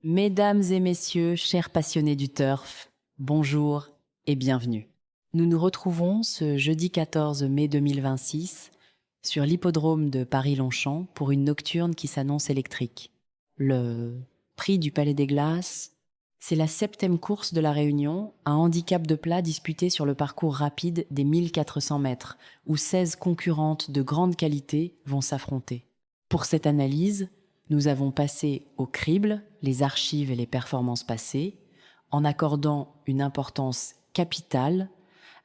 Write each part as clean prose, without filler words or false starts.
Mesdames et messieurs, chers passionnés du turf, bonjour et bienvenue. Nous nous retrouvons ce jeudi 14 mai 2026 sur l'hippodrome de Paris-Longchamp pour une nocturne qui s'annonce électrique. Le prix du Palais des Glaces, c'est la 7e course de la Réunion, un handicap de plat disputé sur le parcours rapide des 1400 mètres, où 16 concurrentes de grande qualité vont s'affronter. Pour cette analyse, nous avons passé au crible les archives et les performances passées, en accordant une importance capitale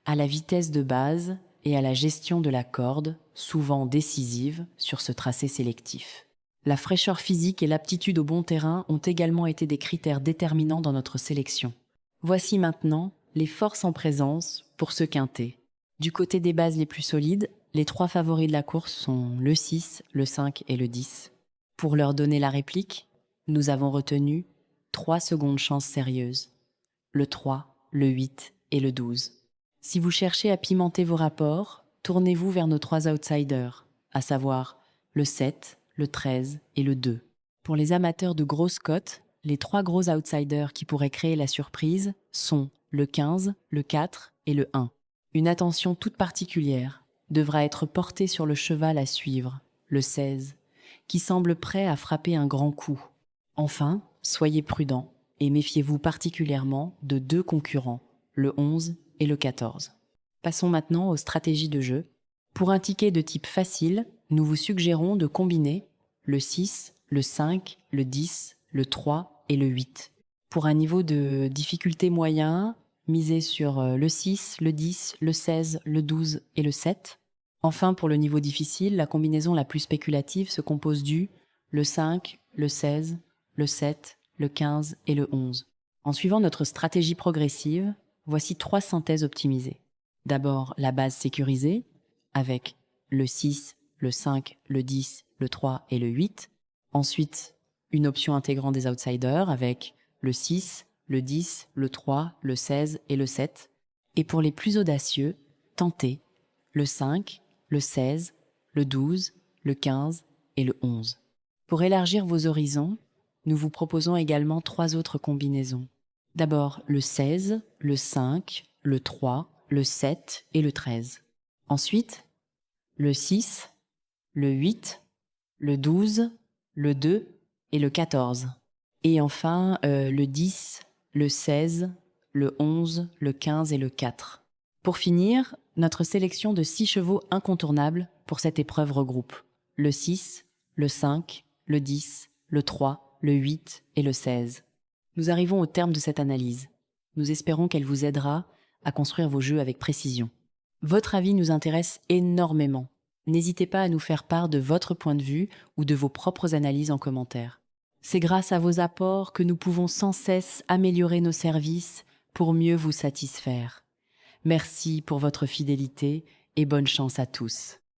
à la vitesse de base et à la gestion de la corde, souvent décisive sur ce tracé sélectif. La fraîcheur physique et l'aptitude au bon terrain ont également été des critères déterminants dans notre sélection. Voici maintenant les forces en présence pour ce quintet. Du côté des bases les plus solides, les 3 favoris de la course sont le 6, le 5 et le 10. Pour leur donner la réplique, nous avons retenu 3 secondes chances sérieuses. Le 3, le 8 et le 12. Si vous cherchez à pimenter vos rapports, tournez-vous vers nos 3 outsiders, à savoir le 7, le 13 et le 2. Pour les amateurs de grosses cotes, les 3 gros outsiders qui pourraient créer la surprise sont le 15, le 4 et le 1. Une attention toute particulière devra être portée sur le cheval à suivre, le 16, qui semble prêt à frapper un grand coup. Enfin, soyez prudents et méfiez-vous particulièrement de 2 concurrents, le 11 et le 14. Passons maintenant aux stratégies de jeu. Pour un ticket de type facile, nous vous suggérons de combiner le 6, le 5, le 10, le 3 et le 8. Pour un niveau de difficulté moyen, misez sur le 6, le 10, le 16, le 12 et le 7. Enfin, pour le niveau difficile, la combinaison la plus spéculative se compose du le 5, le 16, le 7, le 15 et le 11. En suivant notre stratégie progressive, voici 3 synthèses optimisées. D'abord, la base sécurisée, avec le 6, le 5, le 10, le 3 et le 8. Ensuite, une option intégrant des outsiders, avec le 6, le 10, le 3, le 16 et le 7. Et pour les plus audacieux, tentez le 5, le 16, le 12, le 15 et le 11. Pour élargir vos horizons, nous vous proposons également 3 autres combinaisons. D'abord le 16, le 5, le 3, le 7 et le 13. Ensuite, le 6, le 8, le 12, le 2 et le 14. Et enfin, le 10, le 16, le 11, le 15 et le 4. Pour finir, notre sélection de 6 chevaux incontournables pour cette épreuve regroupe le 6, le 5, le 10, le 3, le 8 et le 16. Nous arrivons au terme de cette analyse. Nous espérons qu'elle vous aidera à construire vos jeux avec précision. Votre avis nous intéresse énormément. N'hésitez pas à nous faire part de votre point de vue ou de vos propres analyses en commentaire. C'est grâce à vos apports que nous pouvons sans cesse améliorer nos services pour mieux vous satisfaire. Merci pour votre fidélité et bonne chance à tous.